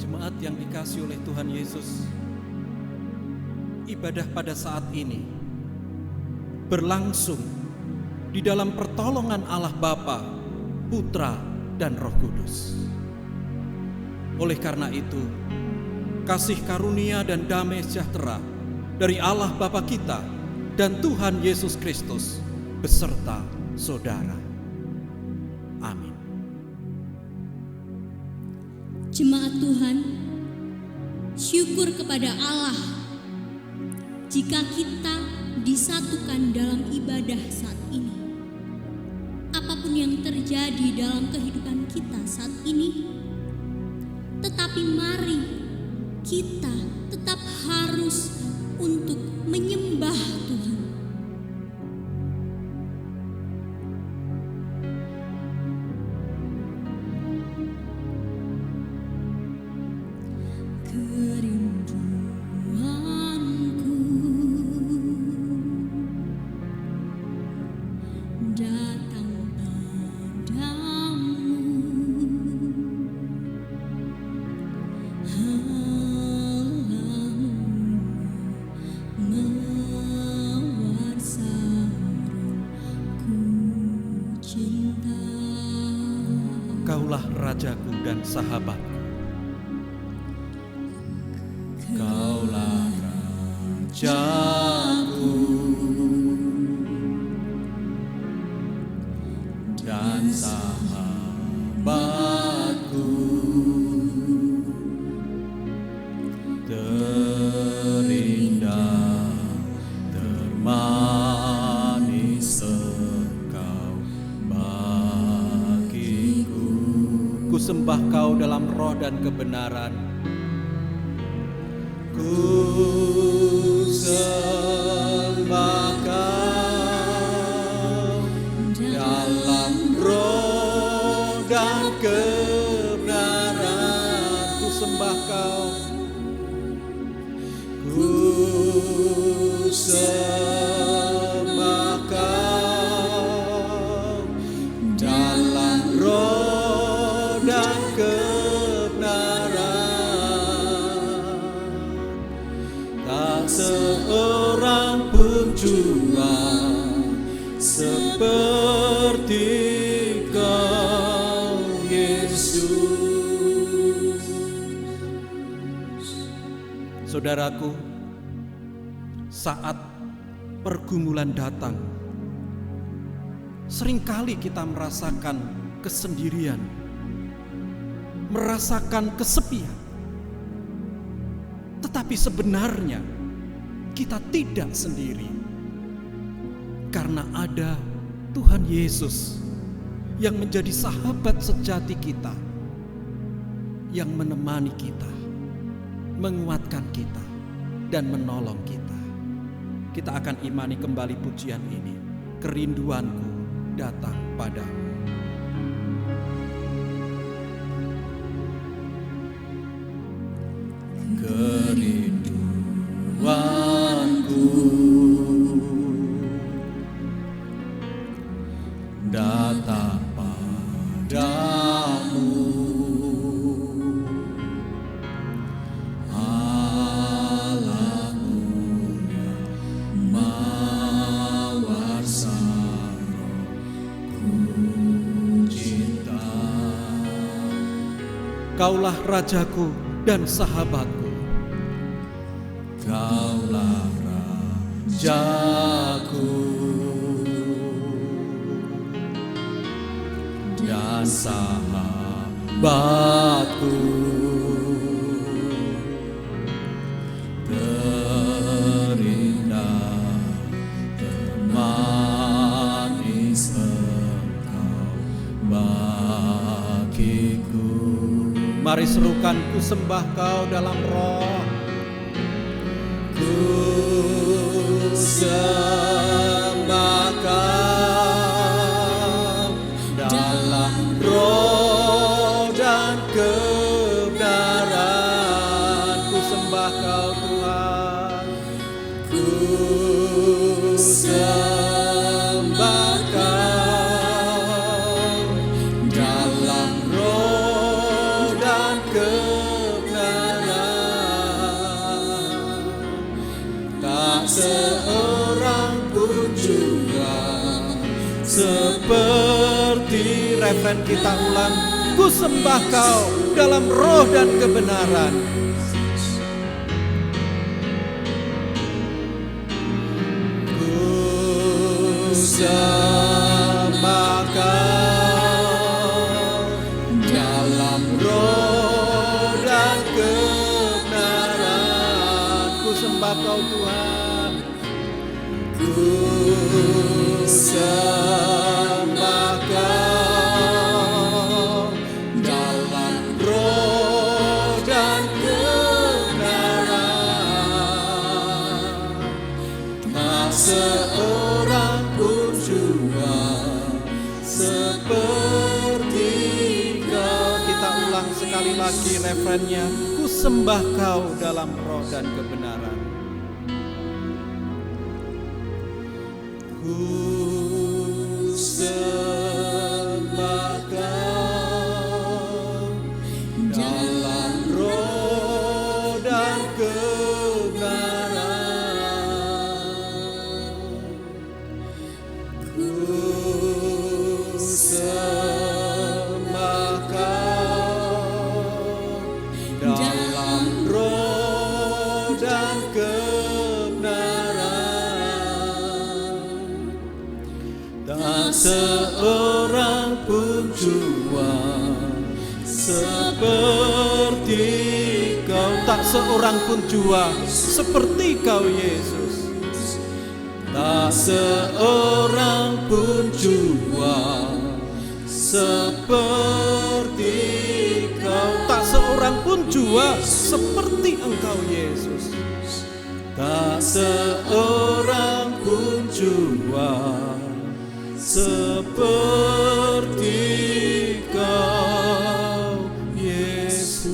Jemaat yang dikasihi oleh Tuhan Yesus, ibadah pada saat ini berlangsung di dalam pertolongan Allah Bapa, Putra, dan Roh Kudus. Oleh karena itu, kasih karunia dan damai sejahtera dari Allah Bapa kita dan Tuhan Yesus Kristus beserta saudara. Amin. Jemaat Tuhan, syukur kepada Allah jika kita disatukan dalam ibadah saat ini. Apapun yang terjadi dalam kehidupan kita saat ini, tetapi mari kita tetap harus untuk menyembah Tuhan. Kerinduanku datang padamu, halamu mawar sarungku cinta. Kaulah rajaku dan sahabatku. Kaulah rajaku dan sahabatku, terindah, termanis Engkau bagiku. Ku sembah Kau dalam roh dan kebenaran. Ku sembah Kau dalam roh dan kebenaran. Ku sembah Kau. Ku sembah Kau dalam roh dan kebenaran. Tak seorang pun jua seperti Kau, Yesus. Saudaraku, saat pergumulan datang, seringkali kita merasakan kesendirian, merasakan kesepian. Tetapi sebenarnya kita tidak sendiri, karena ada Tuhan Yesus yang menjadi sahabat sejati kita, yang menemani kita, menguatkan kita, dan menolong kita. Kita akan imani kembali pujian ini. Kerinduanku datang padamu. Kerinduanku datang padamu, Allah mulia mawar sarungku cinta. Kaulah rajaku dan sahabatku. Kaulah rajaku dan sahabatku, terindah, termanis Engkau bagiku. Mari serukan, ku sembah Kau dalam roh. Ku sembah Kau dalam roh dan kebenaran. Ku sembah Kau Tuhan. Ku sembah Kau dalam roh dan kebenaran. refren kita ulang. Ku sembah Kau dalam roh dan kebenaran. Ku sembah Kau dalam roh dan kebenaran. Ku sembah Kau Tuhan. Ku sembah Kau dalam roh dan kebenaran. Tak seorang pun jua seperti Kau. Kita ulang sekali lagi refrennya. Ku sembah Kau dalam roh dan kebenaran. Ku sembah Kau dalam roh dan kebenaran. Ku sembah Kau dalam roh dan kebenaran. Tak seorang pun jua seperti Kau. Tak seorang pun jua seperti Kau Yesus. Tak seorang pun jua seperti Kau. Tak seorang pun jua seperti Engkau Yesus. Tak seorang pun jua seperti Kau Yesus.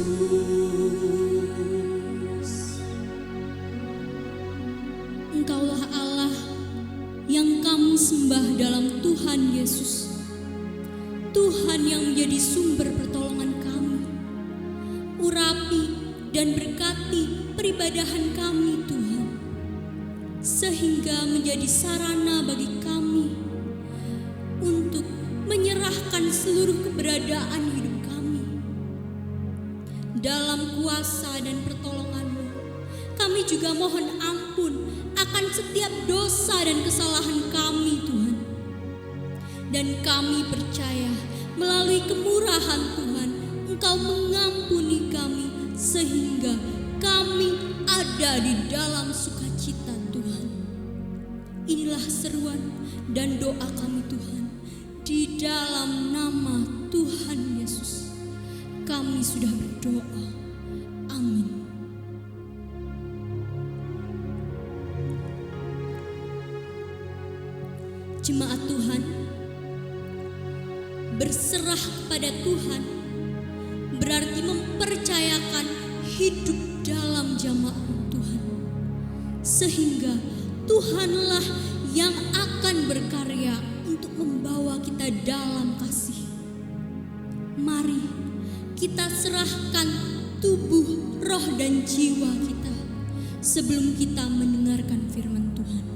Engkaulah Allah yang kami sembah dalam Tuhan Yesus, Tuhan yang menjadi sumber pertolongan kami. Urapi dan berkati peribadahan kami Tuhan, sehingga menjadi sarana bagi kami untuk menyerahkan seluruh keberadaan hidup kami. Dalam kuasa dan pertolongan-Mu, kami juga mohon ampun akan setiap dosa dan kesalahan kami Tuhan. Dan kami percaya melalui kemurahan Tuhan, Engkau mengampuni kami sehingga kami ada di dalam sukacita Tuhan. Inilah seruan dan doa kami Tuhan, di dalam nama Tuhan Yesus kami sudah berdoa. Amin. Jemaat Tuhan, berserah kepada Tuhan berarti mempercayakan hidup dalam jamaah Tuhan, sehingga Tuhanlah yang akan berkarya untuk membawa kita dalam kasih. Mari kita serahkan tubuh, roh dan jiwa kita sebelum kita mendengarkan firman Tuhan.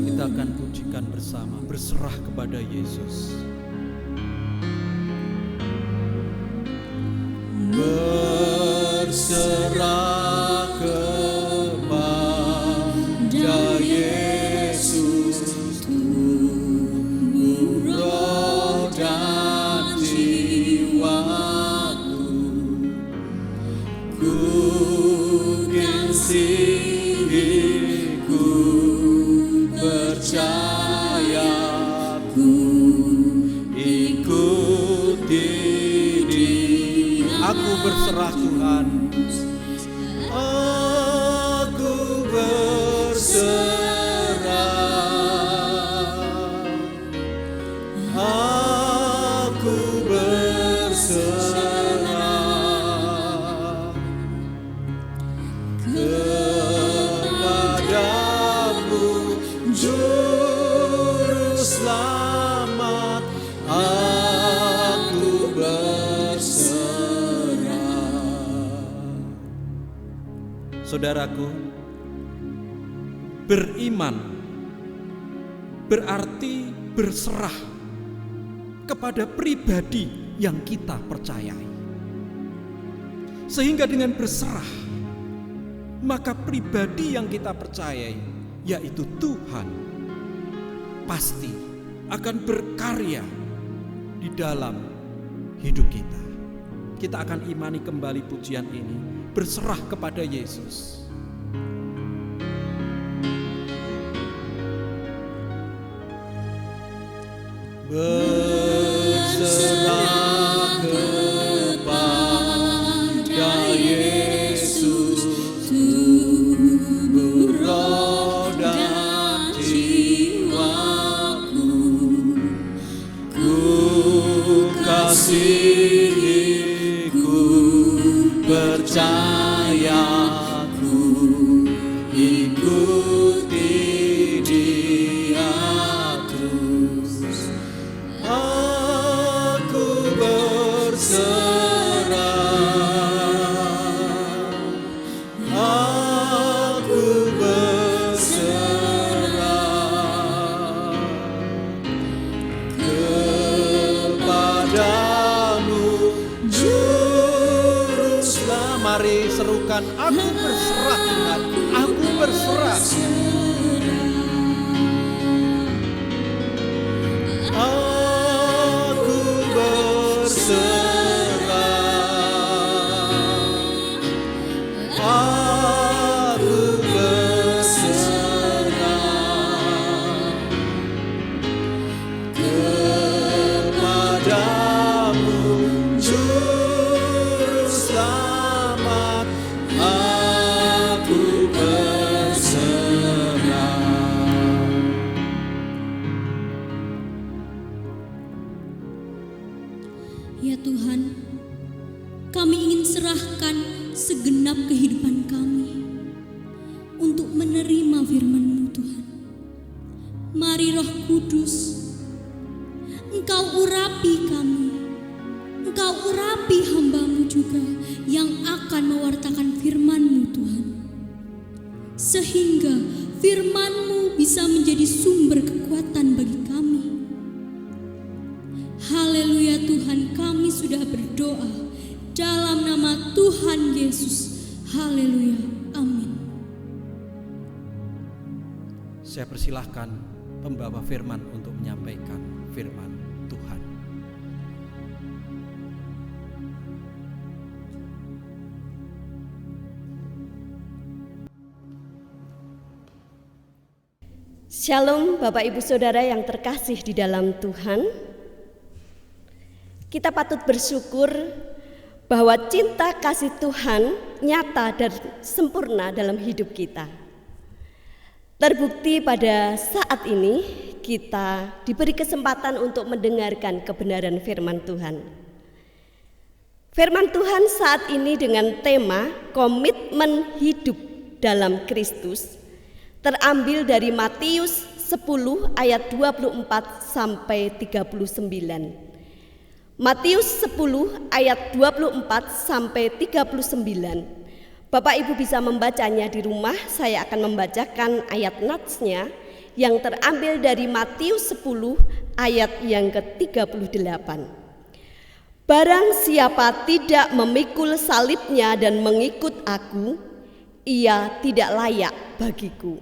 Kita akan pujikan bersama, berserah kepada Yesus. Berserah kepada Yesus, tubuh, roh dan jiwa. Aku berserah Tuhan. Aku berserah. Aku berserah kepadamu, Juru Selamat. Aku Saudaraku, beriman berarti berserah kepada pribadi yang kita percayai. Sehingga dengan berserah, maka pribadi yang kita percayai, yaitu Tuhan, pasti akan berkarya di dalam hidup kita. Kita akan imani kembali pujian ini, berserah kepada Yesus. Berserah kepada Yesus, tubuh, roh, dan jiwaku. Ku kasihi, ku percaya, ku ikuti Dia terus. Aku berserah. Aku berserah kepadamu, Juru Selamat. Mari serukan, aku berserah Tuhan, aku berserah. Aku berserah. Aku berserah kepadamu, Juru Selamat. Aku berserah. Ya Tuhan, kami ingin serahkan segenap kehidupan kami untuk menerima firman-Mu Tuhan. Mari Roh Kudus, Engkau urapi kami, Engkau urapi hamba-Mu juga yang akan mewartakan firman-Mu Tuhan. Sehingga firman-Mu bisa menjadi sumber kekuatan bagi kami. Haleluya Tuhan, kami sudah berdoa dalam nama Tuhan Yesus. Haleluya, amin. Saya persilahkan pembawa firman untuk menyampaikan firman Tuhan. Shalom Bapak Ibu Saudara yang terkasih di dalam Tuhan. Kita patut bersyukur bahwa cinta kasih Tuhan nyata dan sempurna dalam hidup kita. Terbukti pada saat ini kita diberi kesempatan untuk mendengarkan kebenaran firman Tuhan. Firman Tuhan saat ini dengan tema komitmen hidup dalam Kristus terambil dari Matius 10 ayat 24 sampai 39. Matius 10 ayat 24 sampai 39. Bapak Ibu bisa membacanya di rumah. Saya akan membacakan ayat natsnya yang terambil dari Matius 10 ayat yang ke-38. Barang siapa tidak memikul salibnya dan mengikut aku, ia tidak layak bagiku.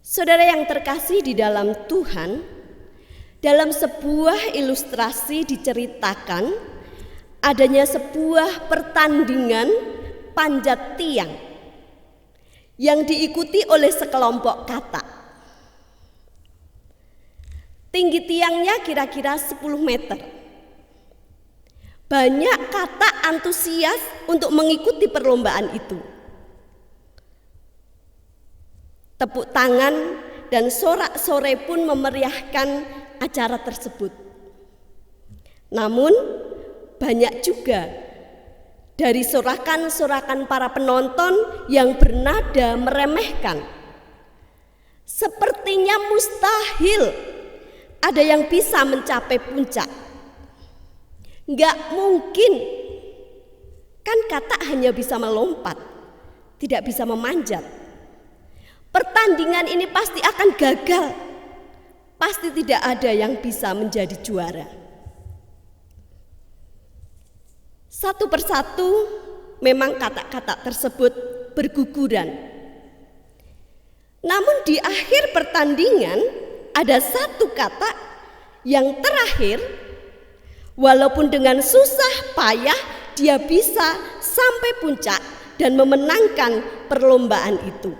Saudara yang terkasih di dalam Tuhan, dalam sebuah ilustrasi diceritakan adanya sebuah pertandingan panjat tiang yang diikuti oleh sekelompok katak. Tinggi tiangnya kira-kira 10 meter. Banyak katak antusias untuk mengikuti perlombaan itu. Tepuk tangan dan sorak-sorai pun memeriahkan acara tersebut. Namun banyak juga dari sorakan-sorakan para penonton yang bernada meremehkan. Sepertinya mustahil ada yang bisa mencapai puncak. Enggak mungkin, kan katak hanya bisa melompat, tidak bisa memanjat. Pertandingan ini pasti akan gagal, pasti tidak ada yang bisa menjadi juara. Satu persatu memang katak-katak tersebut berguguran. Namun di akhir pertandingan ada satu katak yang terakhir, walaupun dengan susah payah dia bisa sampai puncak dan memenangkan perlombaan itu.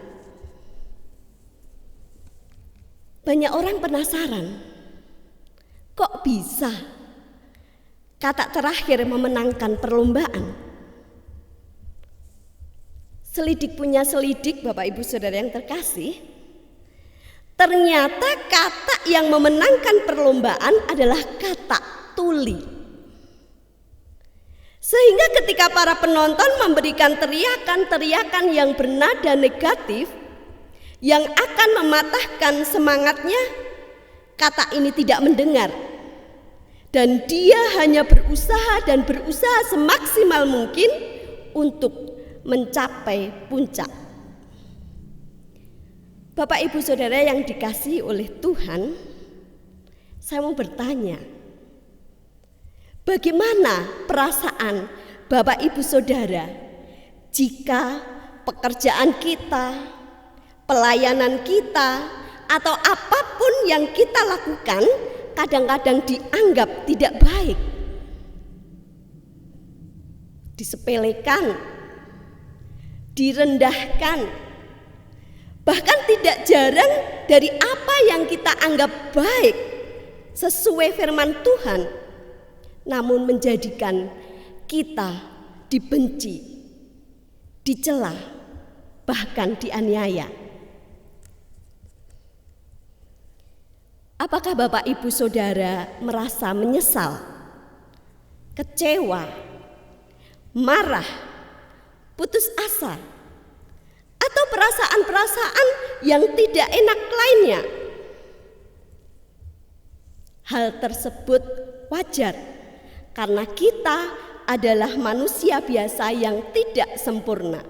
Banyak orang penasaran, kok bisa katak terakhir memenangkan perlombaan? Selidik punya selidik, Bapak Ibu Saudara yang terkasih, ternyata katak yang memenangkan perlombaan adalah katak tuli. Sehingga ketika para penonton memberikan teriakan-teriakan yang bernada negatif yang akan mematahkan semangatnya, katak ini tidak mendengar. Dan dia hanya berusaha semaksimal mungkin untuk mencapai puncak. Bapak Ibu Saudara yang dikasihi oleh Tuhan, saya mau bertanya, bagaimana perasaan Bapak Ibu Saudara jika pekerjaan kita, pelayanan kita, atau apapun yang kita lakukan kadang-kadang dianggap tidak baik, disepelekan, direndahkan, bahkan tidak jarang dari apa yang kita anggap baik sesuai firman Tuhan, namun menjadikan kita dibenci, dicela, bahkan dianiaya. Apakah Bapak Ibu Saudara merasa menyesal, kecewa, marah, putus asa, atau perasaan-perasaan yang tidak enak lainnya? Hal tersebut wajar karena kita adalah manusia biasa yang tidak sempurna.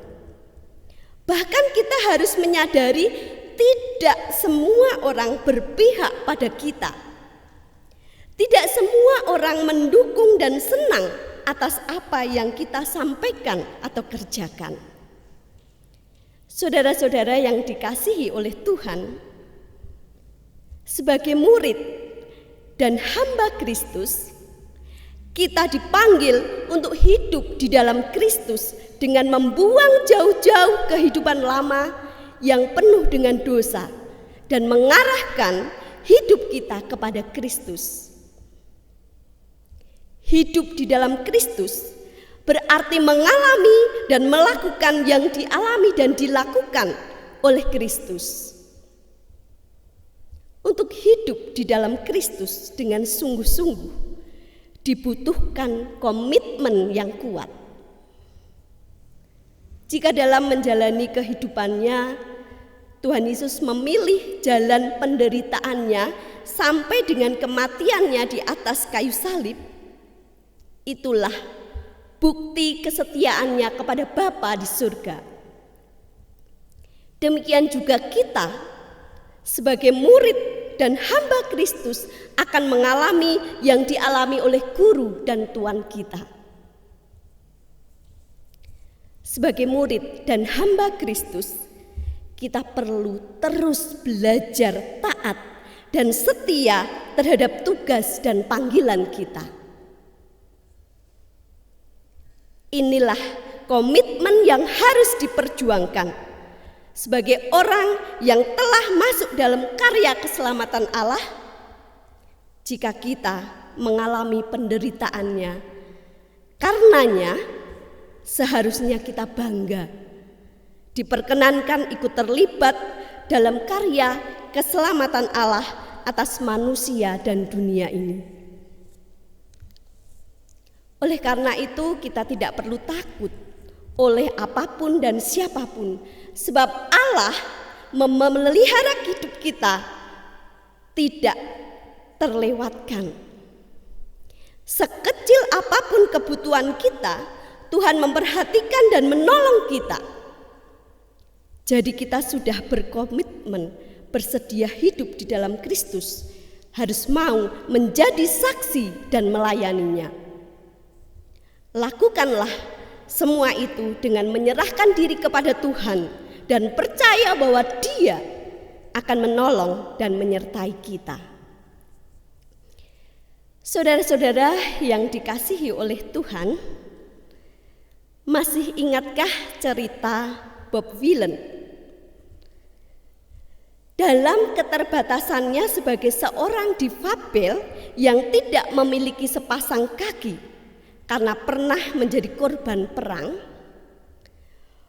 Bahkan kita harus menyadari tidak semua orang berpihak pada kita. Tidak semua orang mendukung dan senang atas apa yang kita sampaikan atau kerjakan. Saudara-saudara yang dikasihi oleh Tuhan, sebagai murid dan hamba Kristus, kita dipanggil untuk hidup di dalam Kristus dengan membuang jauh-jauh kehidupan lama yang penuh dengan dosa dan mengarahkan hidup kita kepada Kristus. Hidup di dalam Kristus berarti mengalami dan melakukan yang dialami dan dilakukan oleh Kristus. Untuk hidup di dalam Kristus dengan sungguh-sungguh dibutuhkan komitmen yang kuat. Jika dalam menjalani kehidupannya Tuhan Yesus memilih jalan penderitaannya sampai dengan kematiannya di atas kayu salib, itulah bukti kesetiaannya kepada Bapa di surga. Demikian juga kita sebagai murid dan hamba Kristus akan mengalami yang dialami oleh guru dan Tuhan kita. Sebagai murid dan hamba Kristus, kita perlu terus belajar taat dan setia terhadap tugas dan panggilan kita. Inilah komitmen yang harus diperjuangkan sebagai orang yang telah masuk dalam karya keselamatan Allah. Jika kita mengalami penderitaannya, karenanya seharusnya kita bangga diperkenankan ikut terlibat dalam karya keselamatan Allah atas manusia dan dunia ini. Oleh karena itu, kita tidak perlu takut oleh apapun dan siapapun, sebab Allah memelihara hidup kita tidak terlewatkan. Sekecil apapun kebutuhan kita, Tuhan memperhatikan dan menolong kita. Jadi kita sudah berkomitmen bersedia hidup di dalam Kristus, harus mau menjadi saksi dan melayaninya. Lakukanlah semua itu dengan menyerahkan diri kepada Tuhan dan percaya bahwa Dia akan menolong dan menyertai kita. Saudara-saudara yang dikasihi oleh Tuhan, masih ingatkah cerita Bob Willen? Dalam keterbatasannya sebagai seorang difabel yang tidak memiliki sepasang kaki karena pernah menjadi korban perang,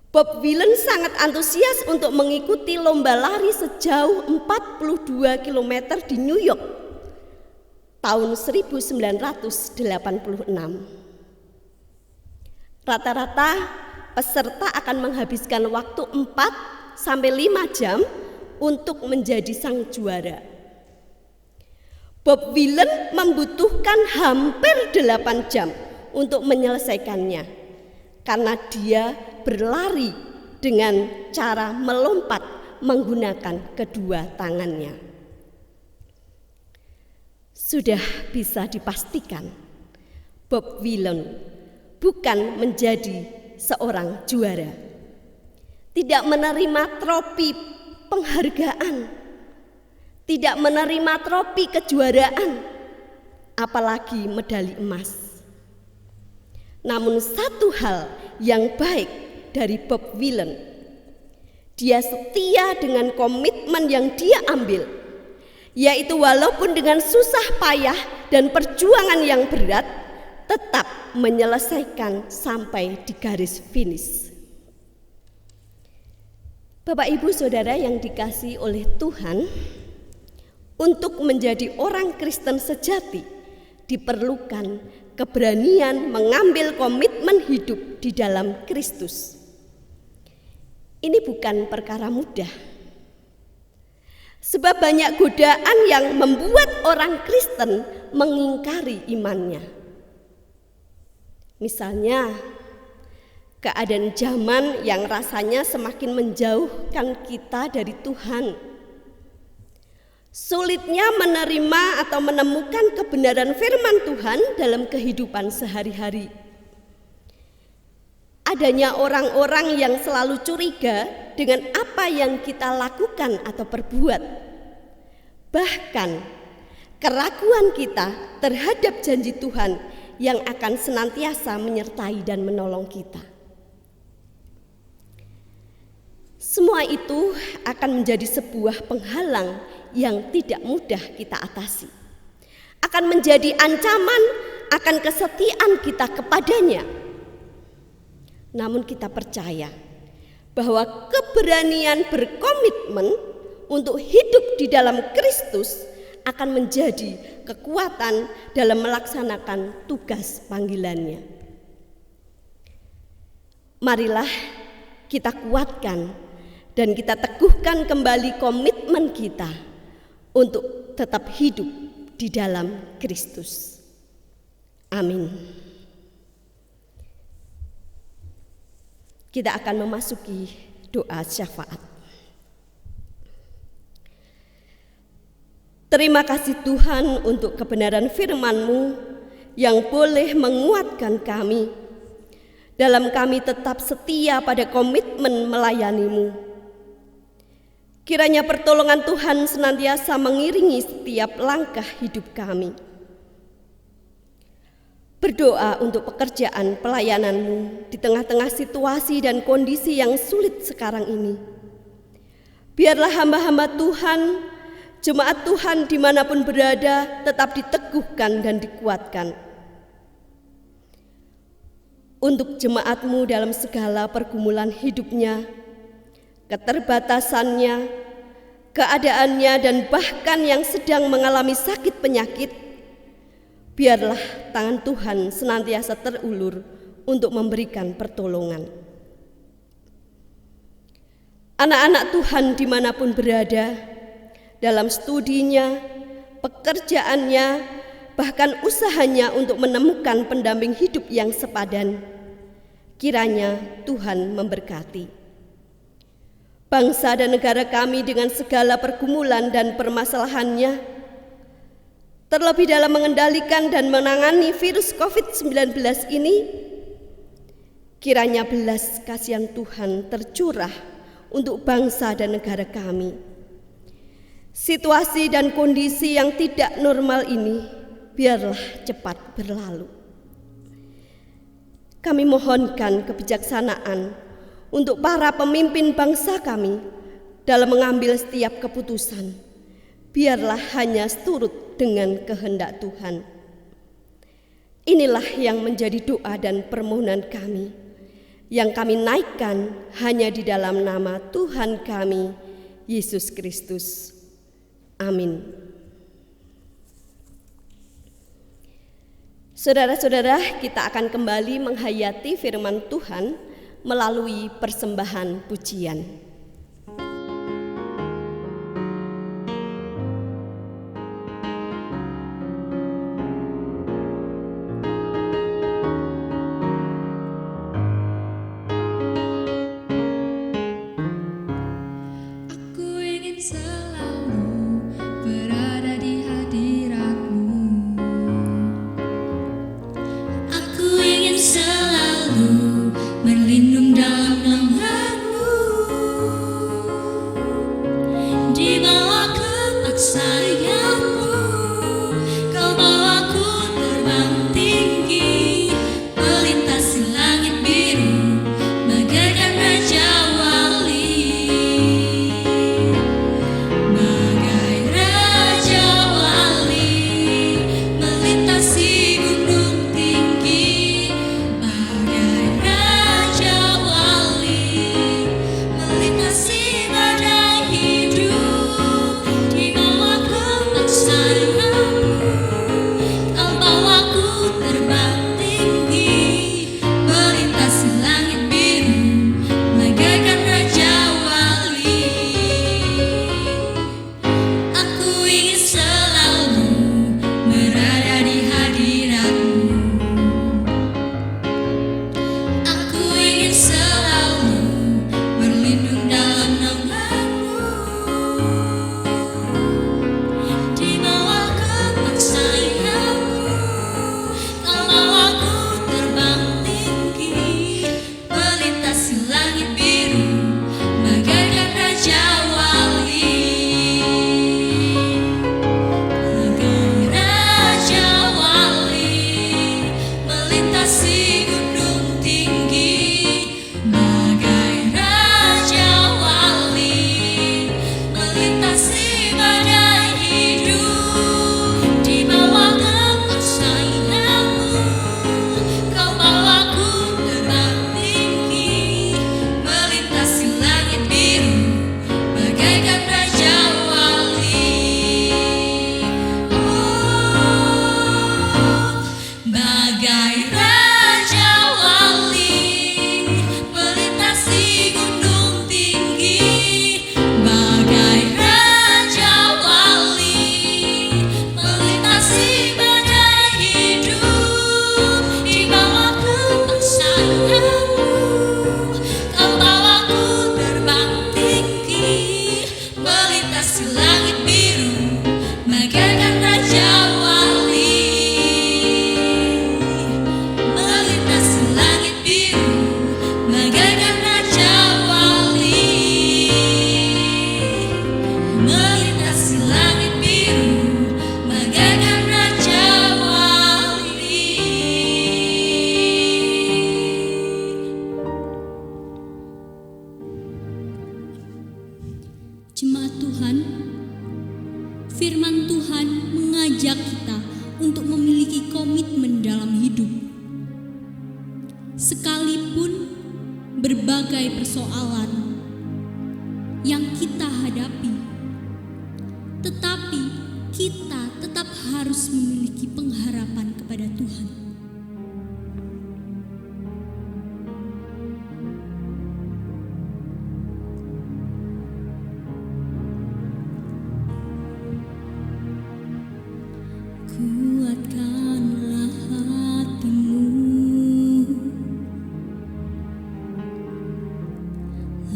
Bob Willen sangat antusias untuk mengikuti lomba lari sejauh 42 km di New York tahun 1986. Rata-rata peserta akan menghabiskan waktu 4 sampai 5 jam untuk menjadi sang juara. Bob Willen membutuhkan hampir 8 jam untuk menyelesaikannya karena dia berlari dengan cara melompat menggunakan kedua tangannya. Sudah bisa dipastikan Bob Willen bukan menjadi seorang juara, tidak menerima trofi penghargaan, tidak menerima trofi kejuaraan, apalagi medali emas. Namun satu hal yang baik dari Bob Willen, dia setia dengan komitmen yang dia ambil, yaitu walaupun dengan susah payah dan perjuangan yang berat, tetap menyelesaikan sampai di garis finish. Bapak Ibu Saudara yang dikasihi oleh Tuhan, untuk menjadi orang Kristen sejati diperlukan keberanian mengambil komitmen hidup di dalam Kristus. Ini bukan perkara mudah, sebab banyak godaan yang membuat orang Kristen mengingkari imannya. Misalnya, keadaan zaman yang rasanya semakin menjauhkan kita dari Tuhan. Sulitnya menerima atau menemukan kebenaran firman Tuhan dalam kehidupan sehari-hari. Adanya orang-orang yang selalu curiga dengan apa yang kita lakukan atau perbuat. Bahkan keraguan kita terhadap janji Tuhan yang akan senantiasa menyertai dan menolong kita. Semua itu akan menjadi sebuah penghalang yang tidak mudah kita atasi. Akan menjadi ancaman akan kesetiaan kita kepadanya. Namun kita percaya bahwa keberanian berkomitmen untuk hidup di dalam Kristus akan menjadi kekuatan dalam melaksanakan tugas panggilannya. Marilah kita kuatkan dan kita teguhkan kembali komitmen kita untuk tetap hidup di dalam Kristus. Amin. Kita akan memasuki doa syafaat. Terima kasih Tuhan untuk kebenaran firman-Mu yang boleh menguatkan kami dalam kami tetap setia pada komitmen melayani-Mu. Kiranya pertolongan Tuhan senantiasa mengiringi setiap langkah hidup kami. Berdoa untuk pekerjaan pelayananmu di tengah-tengah situasi dan kondisi yang sulit sekarang ini. Biarlah hamba-hamba Tuhan, jemaat Tuhan dimanapun berada, tetap diteguhkan dan dikuatkan. Untuk jemaatmu dalam segala pergumulan hidupnya, keterbatasannya, keadaannya, dan bahkan yang sedang mengalami sakit penyakit, biarlah tangan Tuhan senantiasa terulur untuk memberikan pertolongan. Anak-anak Tuhan dimanapun berada, dalam studinya, pekerjaannya, bahkan usahanya untuk menemukan pendamping hidup yang sepadan, kiranya Tuhan memberkati. Bangsa dan negara kami dengan segala pergumulan dan permasalahannya, terlebih dalam mengendalikan dan menangani virus COVID-19 ini, kiranya belas kasihan Tuhan tercurah untuk bangsa dan negara kami. Situasi dan kondisi yang tidak normal ini biarlah cepat berlalu. Kami mohonkan kebijaksanaan untuk para pemimpin bangsa kami dalam mengambil setiap keputusan. Biarlah hanya seturut dengan kehendak Tuhan. Inilah yang menjadi doa dan permohonan kami, yang kami naikkan hanya di dalam nama Tuhan kami, Yesus Kristus. Amin. Saudara-saudara, kita akan kembali menghayati firman Tuhan melalui persembahan pujian. Selalu berlindung dalam nama-Mu. firman Tuhan mengajak kita untuk memiliki komitmen dalam hidup. Sekalipun berbagai persoalan yang kita hadapi, tetapi kita tetap harus memiliki pengharapan kepada Tuhan. Kuatkanlah hatimu,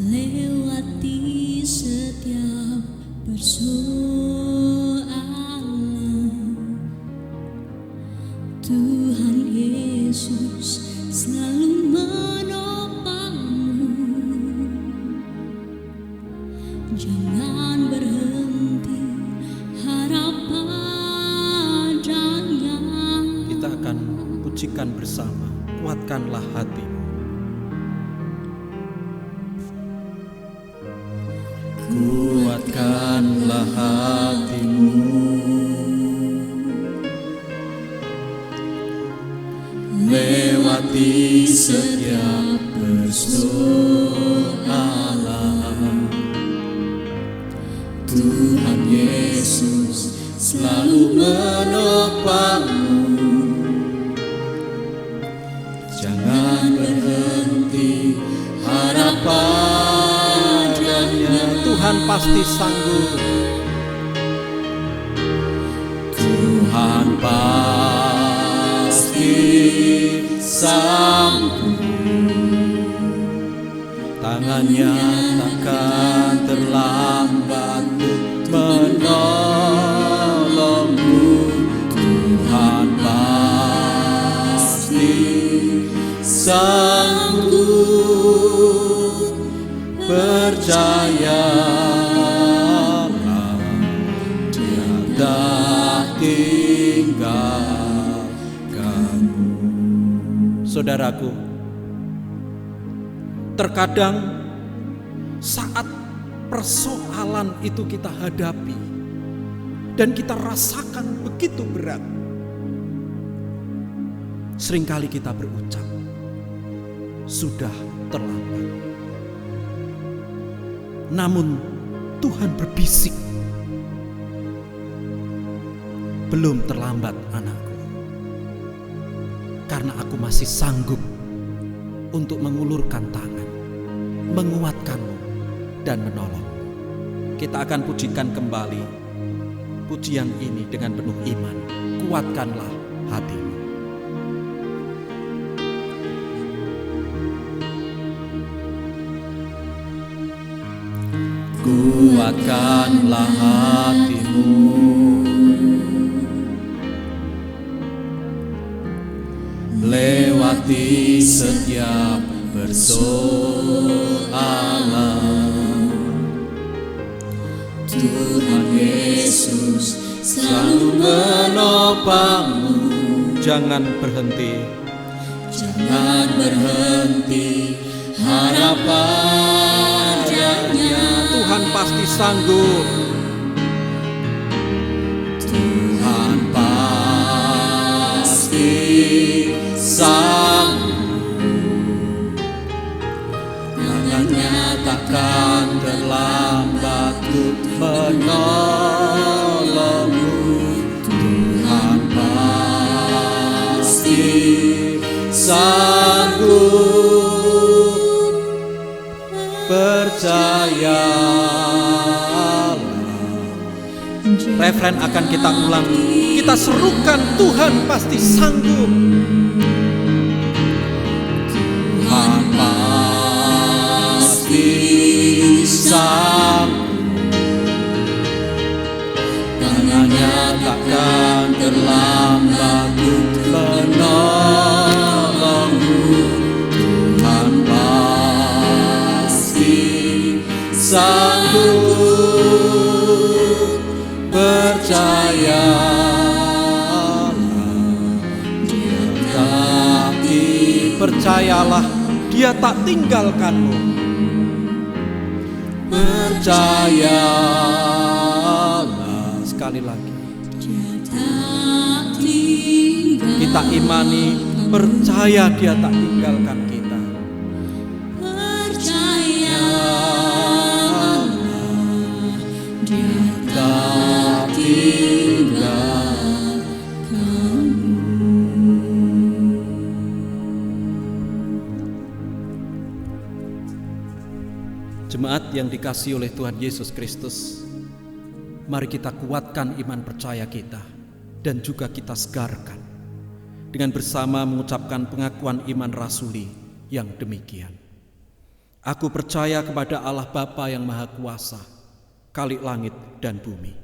lewati setiap persoalan. Tuhan Yesus selalu menopangmu. Jangan berhenti harap padanya. Kita akan pujikan bersama, kuatkanlah hatimu. Kuatkanlah hatimu, lewati setiap persoalan. Tuhan Yesus selalu menopangmu. Jangan berhenti harap padanya. Tuhan pasti sanggup. Tuhan pasti sanggup. Tangannya takkan terlambat menolongmu. Tuhan pasti sanggup. Percayalah, Dia tak tinggalkanmu. Saudaraku, terkadang saat persoalan itu kita hadapi dan kita rasakan begitu berat, seringkali kita berucap, sudah terlambat. Namun Tuhan berbisik, belum terlambat anakku, karena aku masih sanggup untuk mengulurkan tangan, menguatkanmu dan menolong. Kita akan pujikan kembali pujian ini dengan penuh iman. Kuatkanlah hatimu. Kuatkanlah hatimu, lewati setiap persoalan. Tuhan Yesus selalu menopangmu. Jangan berhenti, jangan berhenti harap padanya. Tuhan pasti sanggup. Tuhan pasti sanggup. Tangannya takkan terlambat untuk menolongmu. Tuhan pasti sanggup. Percayalah. Refren akan kita ulang. Kita serukan, Tuhan pasti sanggup. Tuhan pasti sanggup. Tangannya takkan terlambat untuk menolongmu. Tuhan pasti sanggup. Percayalah, Dia tak percayalah, Dia tak tinggalkanmu. Percayalah. sekali lagi. Dia tak tinggal. Kita imani, percaya Dia tak tinggalkan kita. Percayalah, Dia tak tinggalkan. Jemaat yang dikasihi oleh Tuhan Yesus Kristus, mari kita kuatkan iman percaya kita dan juga kita segarkan dengan bersama mengucapkan pengakuan iman rasuli yang demikian. Aku percaya kepada Allah Bapa yang Maha Kuasa, Khalik langit dan bumi,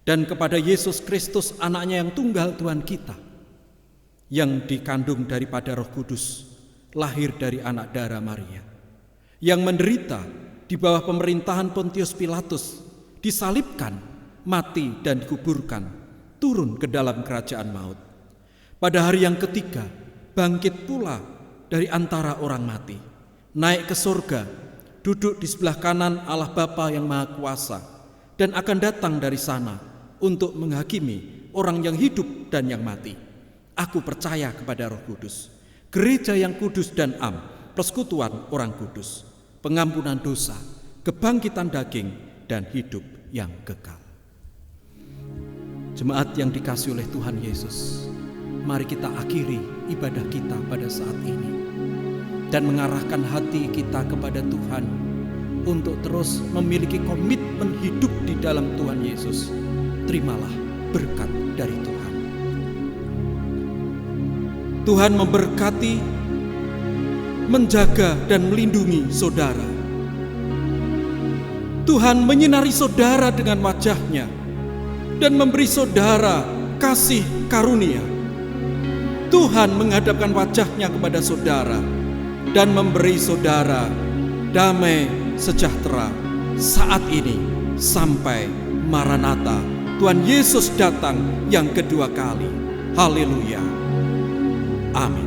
dan kepada Yesus Kristus, anaknya yang tunggal Tuhan kita, yang dikandung daripada Roh Kudus, lahir dari anak darah Maria, yang menderita di bawah pemerintahan Pontius Pilatus, disalibkan, mati dan dikuburkan, turun ke dalam kerajaan maut. Pada hari yang ketiga, bangkit pula dari antara orang mati, naik ke surga, duduk di sebelah kanan Allah Bapa yang Maha Kuasa, dan akan datang dari sana untuk menghakimi orang yang hidup dan yang mati. Aku percaya kepada Roh Kudus, gereja yang kudus dan am, persekutuan orang kudus, pengampunan dosa, kebangkitan daging, dan hidup yang kekal. Jemaat yang dikasihi oleh Tuhan Yesus, mari kita akhiri ibadah kita pada saat ini dan mengarahkan hati kita kepada Tuhan untuk terus memiliki komitmen hidup di dalam Tuhan Yesus. Terimalah berkat dari Tuhan. Tuhan memberkati, menjaga dan melindungi saudara. Tuhan menyinari saudara dengan wajah-Nya dan memberi saudara kasih karunia. Tuhan menghadapkan wajah-Nya kepada saudara dan memberi saudara damai sejahtera saat ini sampai Maranatha, Tuhan Yesus datang yang kedua kali. Haleluya. Amin.